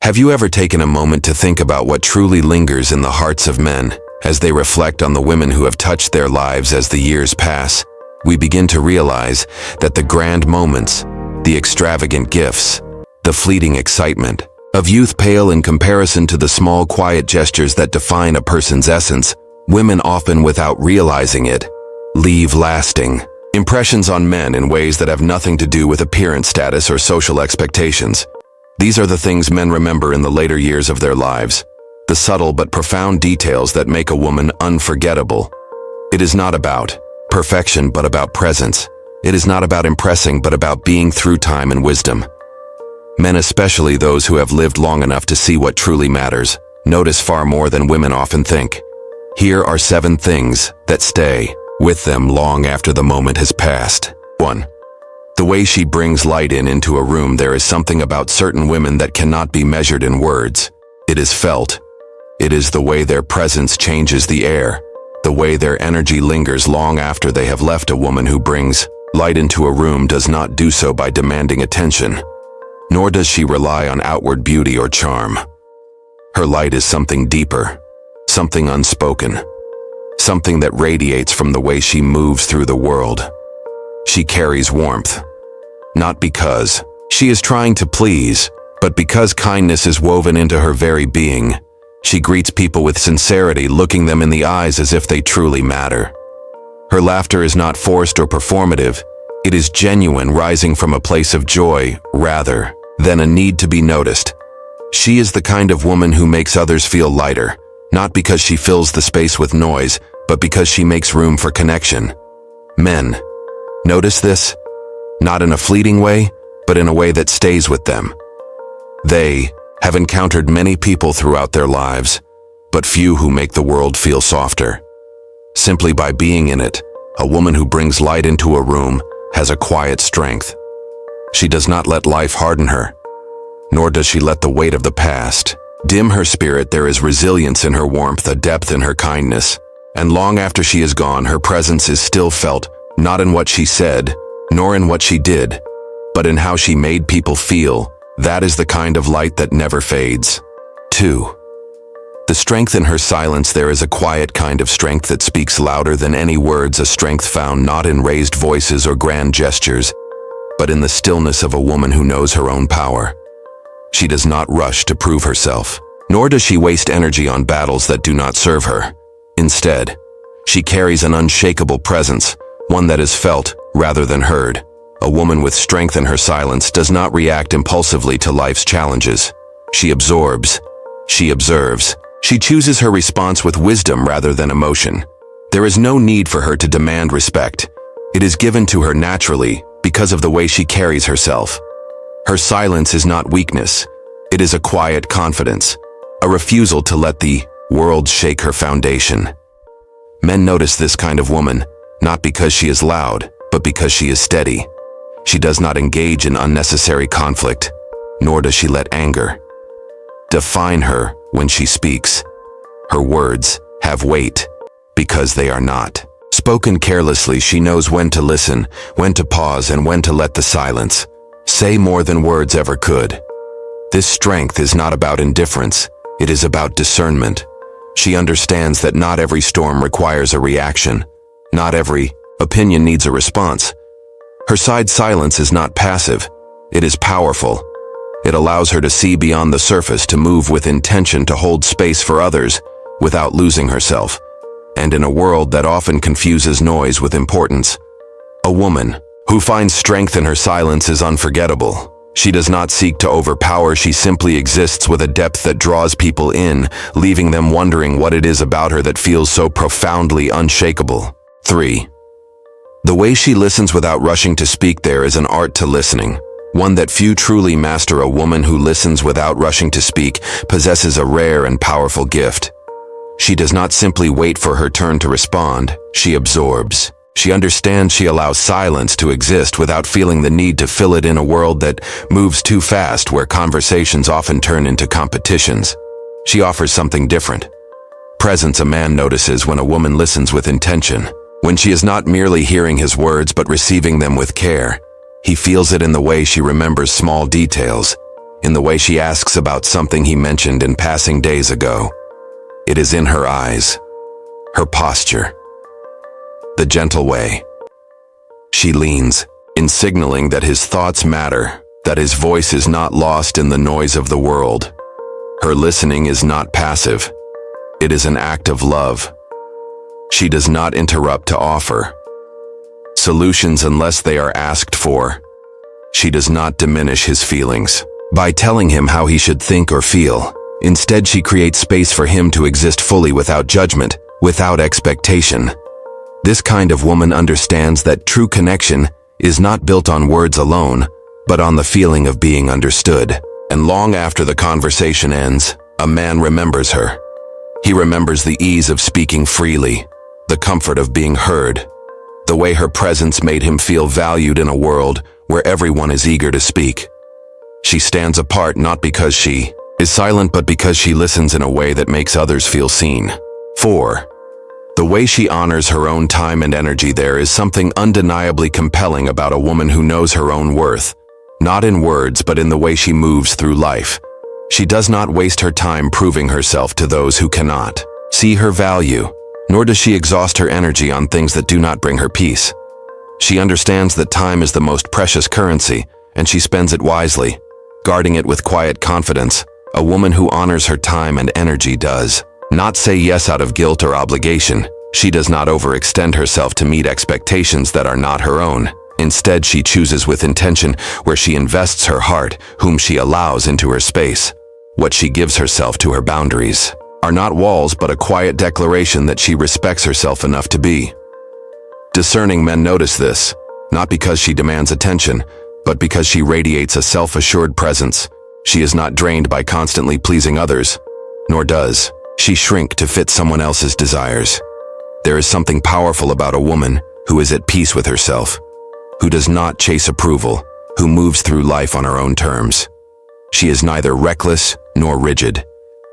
Have you ever taken a moment to think about what truly lingers in the hearts of men as they reflect on the women who have touched their lives as the years pass? We begin to realize that the grand moments, the extravagant gifts, the fleeting excitement of youth pale in comparison to the small, quiet gestures that define a person's essence. Women, often without realizing it, leave lasting impressions on men in ways that have nothing to do with appearance, status, or social expectations. These are the things men remember in the later years of their lives, the subtle but profound details that make a woman unforgettable. It is not about perfection but about presence. It is not about impressing but about being through time and wisdom. Men, especially those who have lived long enough to see what truly matters, notice far more than women often think. Here are 7 things that stay with them long after the moment has passed. 1. The way she brings light into a room. There is something about certain women that cannot be measured in words. It is felt. It is the way their presence changes the air, the way their energy lingers long after they have left. A woman who brings light into a room does not do so by demanding attention, nor does she rely on outward beauty or charm. Her light is something deeper, something unspoken, something that radiates from the way she moves through the world. She carries warmth, not because she is trying to please, but because kindness is woven into her very being. She greets people with sincerity, looking them in the eyes as if they truly matter. Her laughter is not forced or performative. It is genuine, rising from a place of joy rather than a need to be noticed. She is the kind of woman who makes others feel lighter, not because she fills the space with noise, but because she makes room for connection. Men, notice this, not in a fleeting way, but in a way that stays with them. They have encountered many people throughout their lives, but few who make the world feel softer. Simply by being in it, a woman who brings light into a room has a quiet strength. She does not let life harden her, nor does she let the weight of the past dim her spirit. There is resilience in her warmth, a depth in her kindness, and long after she is gone, her presence is still felt, not in what she said, nor in what she did, but in how she made people feel. That is the kind of light that never fades. 2. The strength in her silence. There is a quiet kind of strength that speaks louder than any words, a strength found not in raised voices or grand gestures, but in the stillness of a woman who knows her own power. She does not rush to prove herself, nor does she waste energy on battles that do not serve her. Instead, she carries an unshakable presence, one that is felt rather than heard. A woman with strength in her silence does not react impulsively to life's challenges. She absorbs. She observes. She chooses her response with wisdom rather than emotion. There is no need for her to demand respect. It is given to her naturally because of the way she carries herself. Her silence is not weakness. It is a quiet confidence, a refusal to let the world shake her foundation. Men notice this kind of woman, not because she is loud, but because she is steady. She does not engage in unnecessary conflict, nor does she let anger define her when she speaks. Her words have weight because they are not spoken carelessly. She knows when to listen, when to pause, and when to let the silence say more than words ever could. This strength is not about indifference. It is about discernment. She understands that not every storm requires a reaction. Not every opinion needs a response. Her silence is not passive. It is powerful. It allows her to see beyond the surface, to move with intention, to hold space for others without losing herself. And in a world that often confuses noise with importance, a woman who finds strength in her silence is unforgettable. She does not seek to overpower. She simply exists with a depth that draws people in, leaving them wondering what it is about her that feels so profoundly unshakable. 3. The way she listens without rushing to speak. There is an art to listening, one that few truly master. A woman who listens without rushing to speak possesses a rare and powerful gift. She does not simply wait for her turn to respond. She absorbs. She understands. She allows silence to exist without feeling the need to fill it. In a world that moves too fast, where conversations often turn into competitions, she offers something different. Presence. A man notices when a woman listens with intention, when she is not merely hearing his words but receiving them with care. He feels it in the way she remembers small details, in the way she asks about something he mentioned in passing days ago. It is in her eyes, her posture, the gentle way she leans, in signaling that his thoughts matter, that his voice is not lost in the noise of the world. Her listening is not passive. It is an act of love. She does not interrupt to offer solutions unless they are asked for. She does not diminish his feelings by telling him how he should think or feel. Instead, she creates space for him to exist fully without judgment, without expectation. This kind of woman understands that true connection is not built on words alone, but on the feeling of being understood. And long after the conversation ends, a man remembers her. He remembers the ease of speaking freely, the comfort of being heard, the way her presence made him feel valued in a world where everyone is eager to speak. She stands apart not because she is silent, but because she listens in a way that makes others feel seen. 4. The way she honors her own time and energy. There is something undeniably compelling about a woman who knows her own worth, not in words but in the way she moves through life. She does not waste her time proving herself to those who cannot see her value, nor does she exhaust her energy on things that do not bring her peace. She understands that time is the most precious currency, and she spends it wisely, guarding it with quiet confidence. A woman who honors her time and energy does not say yes out of guilt or obligation. She does not overextend herself to meet expectations that are not her own. Instead, she chooses with intention where she invests her heart, whom she allows into her space. What she gives herself to. Her boundaries are not walls but a quiet declaration that she respects herself enough to be. Discerning men notice this, not because she demands attention, but because she radiates a self-assured presence. She is not drained by constantly pleasing others, nor does she shrink to fit someone else's desires. There is something powerful about a woman who is at peace with herself, who does not chase approval, who moves through life on her own terms. She is neither reckless nor rigid.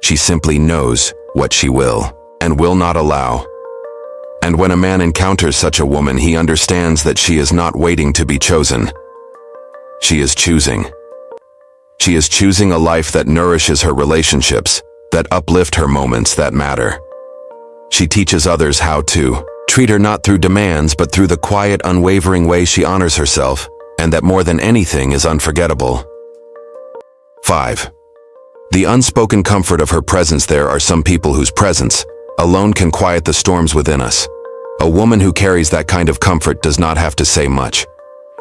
She simply knows what she will and will not allow. And when a man encounters such a woman, he understands that she is not waiting to be chosen. She is choosing. She is choosing a life that nourishes her relationships, that uplift her moments that matter. She teaches others how to treat her not through demands but through the quiet, unwavering way she honors herself, and that more than anything is unforgettable. 5. The unspoken comfort of her presence. There are some people whose presence alone can quiet the storms within us. A woman who carries that kind of comfort does not have to say much.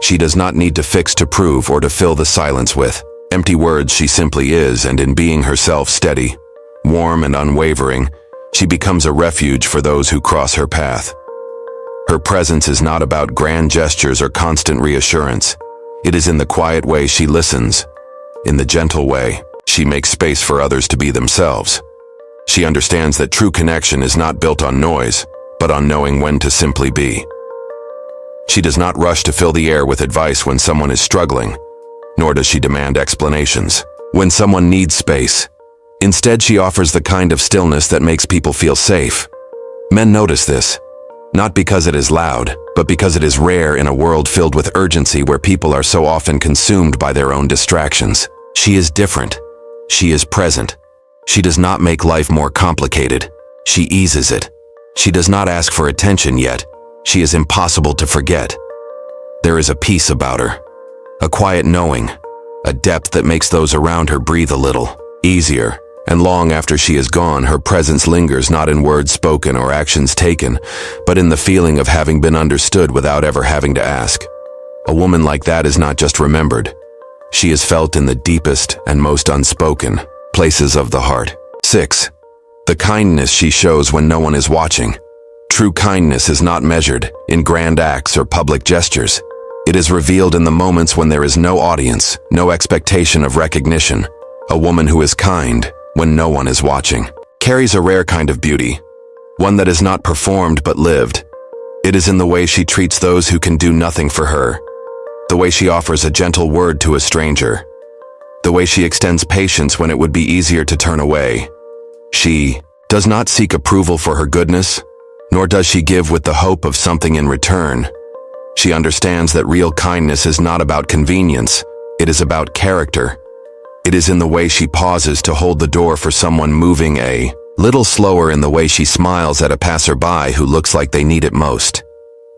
She does not need to fix, to prove, or to fill the silence with empty words. She simply is, and in being herself, steady, warm, and unwavering, she becomes a refuge for those who cross her path. Her presence is not about grand gestures or constant reassurance. It is in the quiet way she listens, in the gentle way she makes space for others to be themselves. She understands that true connection is not built on noise, but on knowing when to simply be. She does not rush to fill the air with advice when someone is struggling, nor does she demand explanations when someone needs space. Instead, she offers the kind of stillness that makes people feel safe. Men notice this, not because it is loud, but because it is rare in a world filled with urgency where people are so often consumed by their own distractions. She is different. She is present. She does not make life more complicated. She eases it. She does not ask for attention, yet she is impossible to forget. There is a peace about her, a quiet knowing, a depth that makes those around her breathe a little easier. And long after she is gone, her presence lingers, not in words spoken or actions taken, but in the feeling of having been understood without ever having to ask. A woman like that is not just remembered. She is felt in the deepest and most unspoken places of the heart. 6. The kindness she shows when no one is watching. True kindness is not measured in grand acts or public gestures. It is revealed in the moments when there is no audience, no expectation of recognition. A woman who is kind when no one is watching carries a rare kind of beauty, one that is not performed but lived. It is in the way she treats those who can do nothing for her, the way she offers a gentle word to a stranger, the way she extends patience when it would be easier to turn away. She does not seek approval for her goodness, nor does she give with the hope of something in return. She understands that real kindness is not about convenience, it is about character. It is in the way she pauses to hold the door for someone moving a little slower, in the way she smiles at a passerby who looks like they need it most.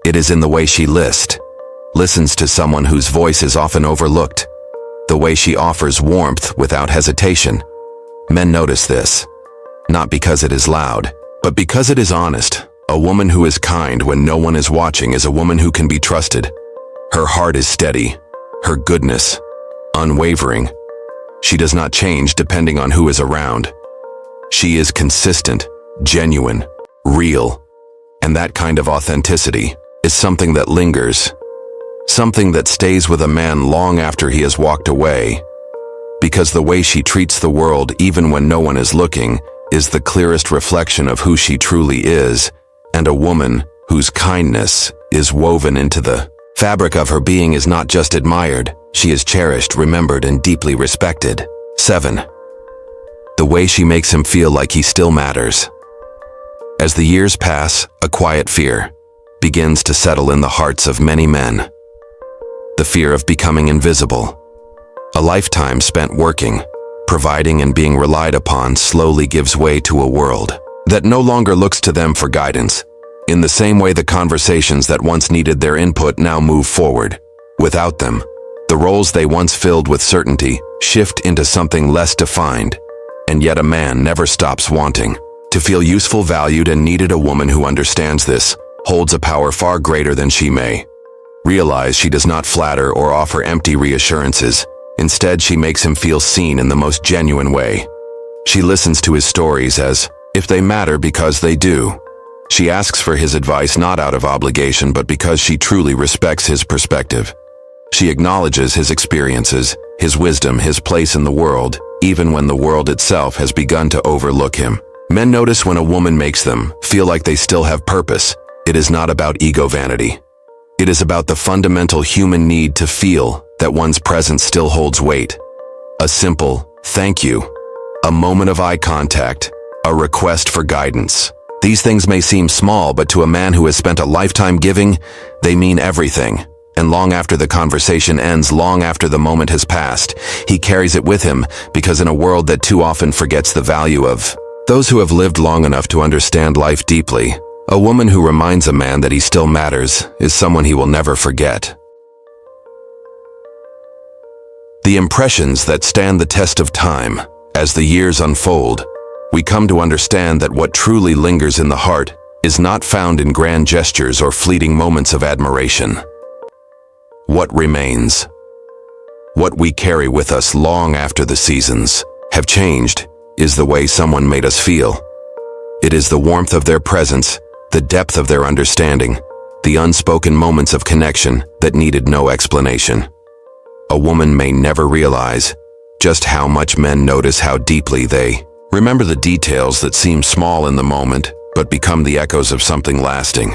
It is in the way she listens to someone whose voice is often overlooked. The way she offers warmth without hesitation. Men notice this, not because it is loud, but because it is honest. A woman who is kind when no one is watching is a woman who can be trusted. Her heart is steady, her goodness unwavering. She does not change depending on who is around. She is consistent, genuine, real. And that kind of authenticity is something that lingers, something that stays with a man long after he has walked away. Because the way she treats the world even when no one is looking is the clearest reflection of who she truly is, and a woman whose kindness is woven into the fabric of her being is not just admired, she is cherished, remembered, and deeply respected. 7. The way she makes him feel like he still matters. As the years pass, a quiet fear begins to settle in the hearts of many men. The fear of becoming invisible. A lifetime spent working, providing, and being relied upon slowly gives way to a world that no longer looks to them for guidance. In the same way, the conversations that once needed their input now move forward. Without them, the roles they once filled with certainty shift into something less defined. And yet a man never stops wanting to feel useful, valued, and needed. A woman who understands this holds a power far greater than she may realize. She does not flatter or offer empty reassurances. Instead, she makes him feel seen in the most genuine way. She listens to his stories as if they matter, because they do. She asks for his advice not out of obligation but because she truly respects his perspective. She acknowledges his experiences, his wisdom, his place in the world, even when the world itself has begun to overlook him. Men notice when a woman makes them feel like they still have purpose. It is not about ego vanity. It is about the fundamental human need to feel that one's presence still holds weight. A simple thank you, a moment of eye contact, a request for guidance. These things may seem small, but to a man who has spent a lifetime giving, they mean everything. And long after the conversation ends, long after the moment has passed, he carries it with him, because in a world that too often forgets the value of those who have lived long enough to understand life deeply, a woman who reminds a man that he still matters is someone he will never forget. The impressions that stand the test of time. As the years unfold, we come to understand that what truly lingers in the heart is not found in grand gestures or fleeting moments of admiration. What remains, what we carry with us long after the seasons have changed, is the way someone made us feel. It is the warmth of their presence, the depth of their understanding, the unspoken moments of connection that needed no explanation. A woman may never realize just how much men notice how deeply they remember the details that seem small in the moment but become the echoes of something lasting.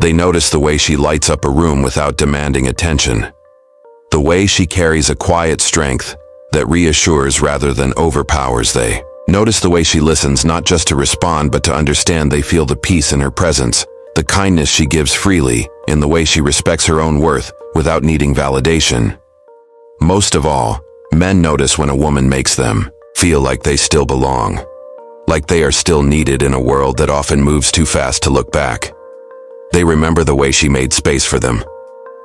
They notice the way she lights up a room without demanding attention. The way she carries a quiet strength that reassures rather than overpowers. They notice the way she listens not just to respond but to understand. They feel the peace in her presence, the kindness she gives freely, in the way she respects her own worth without needing validation. Most of all, men notice when a woman makes them feel like they still belong, like they are still needed in a world that often moves too fast to look back. They remember the way she made space for them,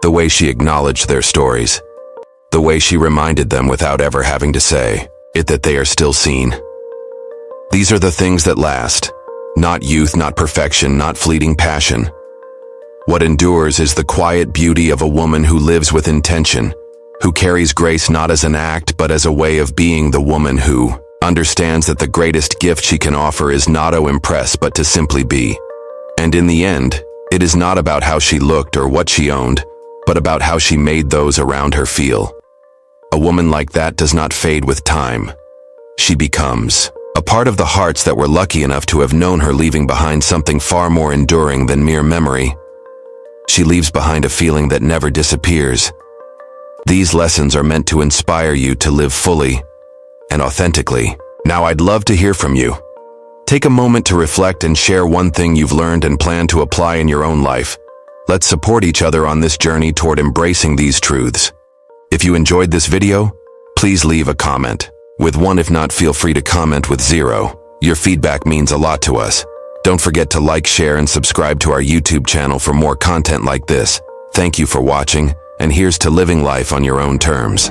the way she acknowledged their stories, the way she reminded them without ever having to say it that they are still seen. These are the things that last, not youth, not perfection, not fleeting passion. What endures is the quiet beauty of a woman who lives with intention, who carries grace not as an act but as a way of being, the woman who understands that the greatest gift she can offer is not to impress but to simply be. And in the end, it is not about how she looked or what she owned, but about how she made those around her feel. A woman like that does not fade with time. She becomes a part of the hearts that were lucky enough to have known her, leaving behind something far more enduring than mere memory. She leaves behind a feeling that never disappears. These lessons are meant to inspire you to live fully and authentically. Now I'd love to hear from you. Take a moment to reflect and share one thing you've learned and plan to apply in your own life. Let's support each other on this journey toward embracing these truths. If you enjoyed this video, Please leave a comment. With one, if not, feel free to comment with 0. Your feedback means a lot to us. Don't forget to like, share, and subscribe to our YouTube channel for more content like this. Thank you for watching, and here's to living life on your own terms.